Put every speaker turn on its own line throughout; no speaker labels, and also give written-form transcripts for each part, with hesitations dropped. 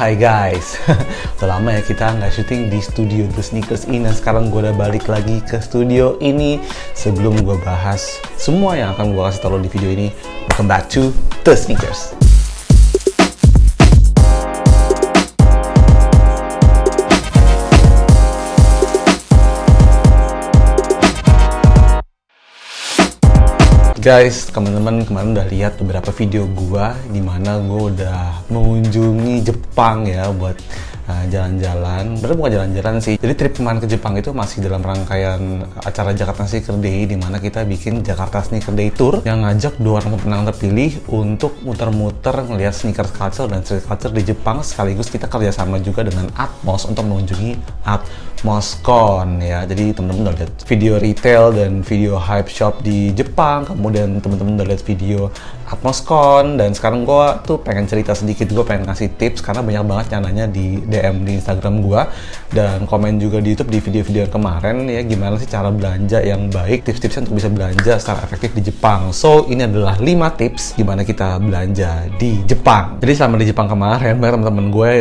Hai guys, udah lama ya kita nggak syuting di studio The Sneakers ini. Sekarang gue udah balik lagi ke studio ini. Sebelum gue bahas semua yang akan gue kasih tau di video ini, welcome back to The Sneakers. Guys, teman-teman kemarin udah lihat beberapa video gua di mana gua udah mengunjungi Jepang ya buat jalan-jalan. Bener bukan jalan-jalan sih. Jadi trip kemarin ke Jepang itu masih dalam rangkaian acara Jakarta Sneaker Day, di mana kita bikin Jakarta Sneaker Day Tour yang ngajak 2 orang pemenang terpilih untuk muter-muter ngelihat sneakers culture dan street culture di Jepang. Sekaligus kita kerjasama juga dengan Atmos untuk mengunjungi Atmoscon ya. Jadi teman-teman udah lihat video retail dan video hype shop di Jepang, kemudian teman-teman udah lihat video Atmoscon, dan sekarang gue tuh pengen cerita sedikit. Gue pengen ngasih tips karena banyak banget yang nanya di DM di Instagram gue dan komen juga di YouTube di video-video kemarin ya, gimana sih cara belanja yang baik, tips-tipsnya untuk bisa belanja secara efektif di Jepang. So ini adalah 5 tips gimana kita belanja di Jepang. Jadi selama di Jepang kemarin banyak teman-teman gue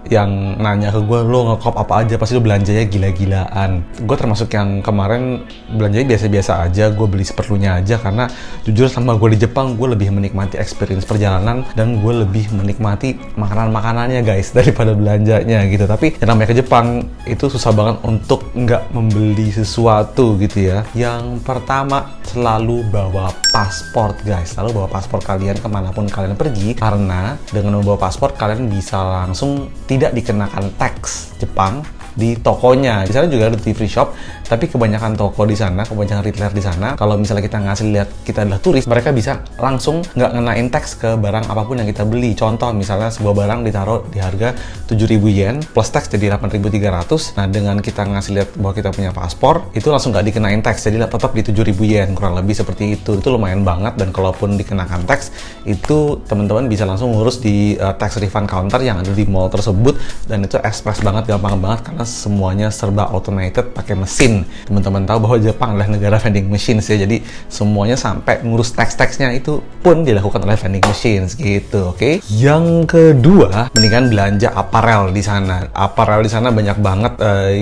yang nanya ke gue, lo ngekop apa aja, pasti lo belanjanya gila-gilaan. Gue termasuk yang kemarin belanjanya biasa-biasa aja, gue beli seperlunya aja karena jujur sama gue di Jepang gue lebih menikmati experience perjalanan dan gue lebih menikmati makanan-makanannya guys daripada belanjanya gitu. Tapi yang namanya ke Jepang itu susah banget untuk nggak membeli sesuatu gitu ya. Yang pertama, selalu bawa paspor guys. Selalu bawa paspor kalian kemanapun kalian pergi, karena dengan membawa paspor kalian bisa langsung tidak dikenakan tax Jepang di tokonya. Di sana juga ada duty free shop, tapi kebanyakan toko di sana, kebanyakan retailer di sana, kalau misalnya kita ngasih lihat kita adalah turis, mereka bisa langsung nggak ngenain tax ke barang apapun yang kita beli. Contoh misalnya sebuah barang ditaruh di harga 7.000 yen plus tax jadi 8.300. Nah dengan kita ngasih lihat bahwa kita punya paspor, itu langsung nggak dikenain tax, jadi tetap di 7.000 yen, kurang lebih seperti itu. Itu lumayan banget, dan kalaupun dikenakan tax, itu teman-teman bisa langsung ngurus di tax refund counter yang ada di mall tersebut, dan itu express banget, gampang banget karena semuanya serba automated pakai mesin. Teman-teman tahu bahwa Jepang adalah negara vending machines ya, jadi semuanya sampai ngurus tax-taxnya itu pun dilakukan oleh vending machines gitu, oke? Yang kedua, mendingan belanja apparel di sana. Apparel di sana banyak banget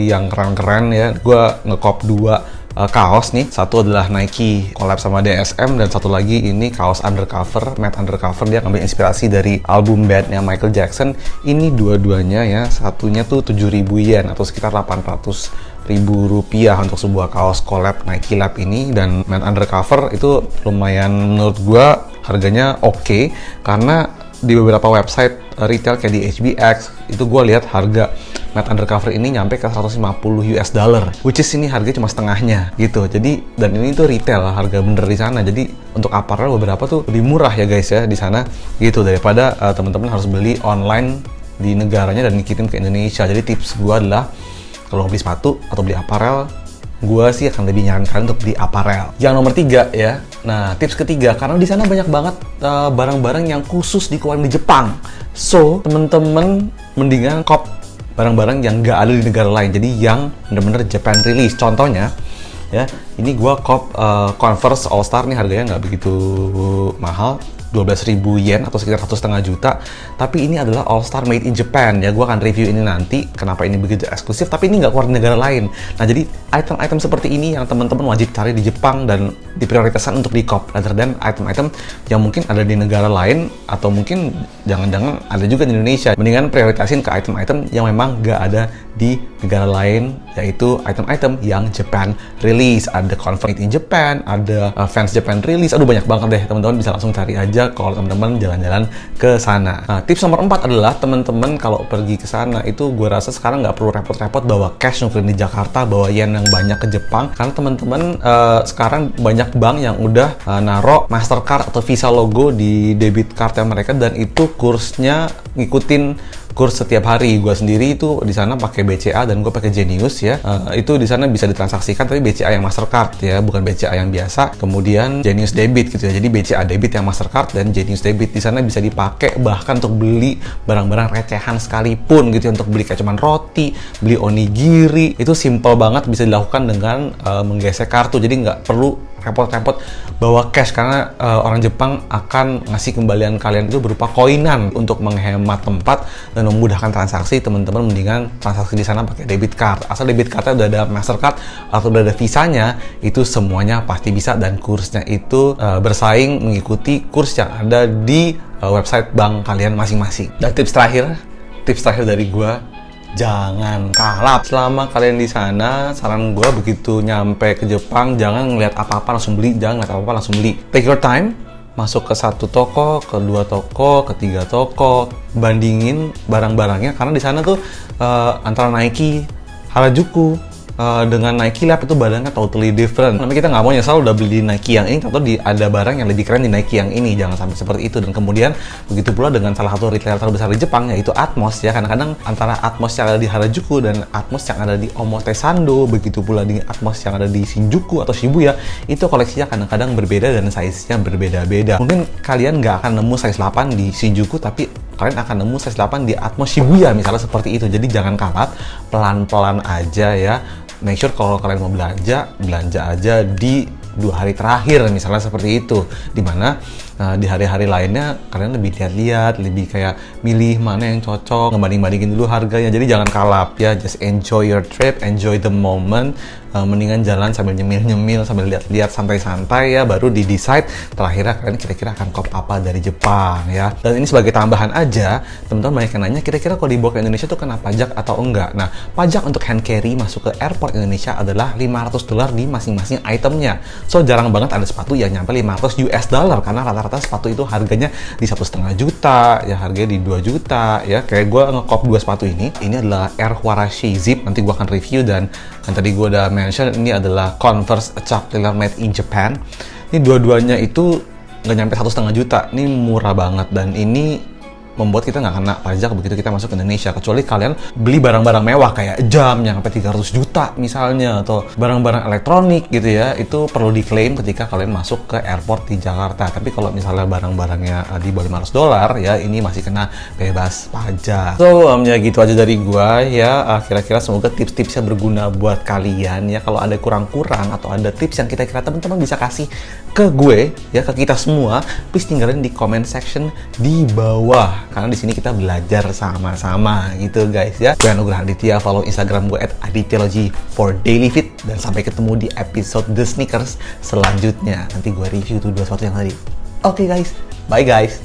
yang keren-keren ya. Gua ngekop 2 kaos nih. Satu adalah Nike collab sama DSM, dan satu lagi ini kaos Undercover, Matte Undercover. Dia ngambil inspirasi dari album Bad-nya Michael Jackson. Ini dua-duanya ya, satunya tuh 7.000 yen atau sekitar 800.000 rupiah untuk sebuah kaos collab Nike Lab ini. Dan Matte Undercover itu lumayan menurut gua harganya oke, karena di beberapa website retail kayak di HBX itu gue lihat harga Matte Undercover ini nyampe ke 150 US dollar, which is ini harganya cuma setengahnya gitu. Jadi dan ini tuh retail harga bener di sana. Jadi untuk apparel beberapa tuh lebih murah ya guys ya di sana gitu, daripada teman-teman harus beli online di negaranya dan dikirim ke Indonesia. Jadi tips gue adalah kalau beli sepatu atau beli apparel, gue sih akan lebih nyarankan untuk beli apparel. Yang nomor 3 ya. Nah, tips ketiga, karena di sana banyak banget barang-barang yang khusus dikeluarin di Jepang. So, temen-temen mendingan kop barang-barang yang nggak ada di negara lain. Jadi yang bener-bener Japan release. Contohnya, ya, ini gue kop Converse All Star nih, harganya nggak begitu mahal. 12.000 yen atau sekitar 1,5 juta. Tapi ini adalah All Star made in Japan ya. Gue akan review ini nanti kenapa ini begitu eksklusif, tapi ini nggak keluar di negara lain. Nah jadi item-item seperti ini yang teman-teman wajib cari di Jepang dan diprioritaskan untuk di cop, rather than item-item yang mungkin ada di negara lain atau mungkin jangan-jangan ada juga di Indonesia. Mendingan prioritasin ke item-item yang memang nggak ada di negara lain, yaitu item-item yang Japan release. Ada Converse made in Japan, ada Vans Japan release. Aduh banyak banget deh, teman-teman bisa langsung cari aja kalau teman-teman jalan-jalan ke sana. Nah, tips nomor 4 adalah teman-teman kalau pergi ke sana itu gue rasa sekarang nggak perlu repot-repot bawa cash nukerin di Jakarta, bawa yen yang banyak ke Jepang, karena teman-teman sekarang banyak bank yang udah naro Mastercard atau Visa logo di debit cardnya mereka, dan itu kursnya ngikutin kurs setiap hari. Gue sendiri itu di sana pakai BCA dan gue pakai Genius ya. Itu di sana bisa ditransaksikan, tapi BCA yang Mastercard ya, bukan BCA yang biasa. Kemudian Genius debit gitu ya. Jadi BCA debit yang Mastercard dan Genius debit di sana bisa dipakai bahkan untuk beli barang-barang recehan sekalipun gitu ya, untuk beli kayak cuman roti, beli onigiri. Itu simple banget, bisa dilakukan dengan menggesek kartu. Jadi nggak perlu repot-repot bawa cash karena orang Jepang akan ngasih kembalian kalian itu berupa koinan untuk menghemat tempat dan memudahkan transaksi. Teman-teman mendingan transaksi di sana pakai debit card. Asal debit cardnya udah ada Mastercard atau udah ada visanya, itu semuanya pasti bisa dan kursnya itu bersaing mengikuti kurs yang ada di website bank kalian masing-masing. Dan tips terakhir dari gua, jangan kalap. Selama kalian di sana, saran gue begitu nyampe ke Jepang, jangan ngeliat apa-apa langsung beli, Take your time, masuk ke satu toko, ke dua toko, ke tiga toko, bandingin barang-barangnya karena di sana tuh antara Nike, Harajuku dengan Nike Lab itu barangnya totally different. Tapi kita nggak mau nyesal udah beli di Nike yang ini atau ada barang yang lebih keren di Nike yang ini. Jangan sampai seperti itu. Dan kemudian begitu pula dengan salah satu retailer terbesar di Jepang, yaitu Atmos ya. Kadang-kadang antara Atmos yang ada di Harajuku dan Atmos yang ada di Omotesando, begitu pula dengan Atmos yang ada di Shinjuku atau Shibuya, itu koleksinya kadang-kadang berbeda dan size-nya berbeda-beda. Mungkin kalian nggak akan nemu size 8 di Shinjuku, tapi kalian akan nemu size 8 di Atmos Shibuya misalnya seperti itu. Jadi jangan kalap, pelan-pelan aja ya. Make sure kalau kalian mau belanja aja di 2 hari terakhir misalnya seperti itu, dimana di hari-hari lainnya kalian lebih lihat-lihat, lebih kayak milih mana yang cocok, ngebanding-bandingin dulu harganya. Jadi jangan kalap ya, just enjoy your trip, enjoy the moment. Mendingan jalan sambil nyemil-nyemil, sambil lihat-lihat santai-santai ya, baru di-decide terakhirnya kalian kira-kira akan cop apa dari Jepang ya. Dan ini sebagai tambahan aja, teman-teman banyak yang nanya kira-kira kalau dibawa ke Indonesia tuh kena pajak atau enggak. Nah, pajak untuk hand carry masuk ke airport Indonesia adalah $500 di masing-masing itemnya. So jarang banget ada sepatu yang nyampe $500 karena rata-rata sepatu itu harganya di 1,5 juta ya, harganya di 2 juta ya. Kayak gue ngekop 2 sepatu ini adalah Air Huarashi Zip, nanti gue akan review. Dan tadi gue udah mention ini adalah Converse Chuck Taylor made in Japan. Ini dua-duanya itu nggak nyampe 1,5 juta, ini murah banget dan ini membuat kita nggak kena pajak begitu kita masuk ke Indonesia, kecuali kalian beli barang-barang mewah kayak jam yang sampai 300 juta misalnya, atau barang-barang elektronik gitu ya, itu perlu diklaim ketika kalian masuk ke airport di Jakarta. Tapi kalau misalnya barang-barangnya di bawah $500 ya, ini masih kena bebas pajak. So ya gitu aja dari gua ya, kira-kira semoga tips-tipsnya berguna buat kalian ya. Kalau ada kurang-kurang atau ada tips yang kira-kira teman-teman bisa kasih ke gue ya, ke kita semua, please tinggalin di comment section di bawah. Karena di sini kita belajar sama-sama gitu guys ya. Gue Anugrah Aditya, follow Instagram gue @aditya_logy for daily fit, dan sampai ketemu di episode The Sneakers selanjutnya. Nanti gue review tuh 2 sepatu yang tadi. Oke guys, bye guys.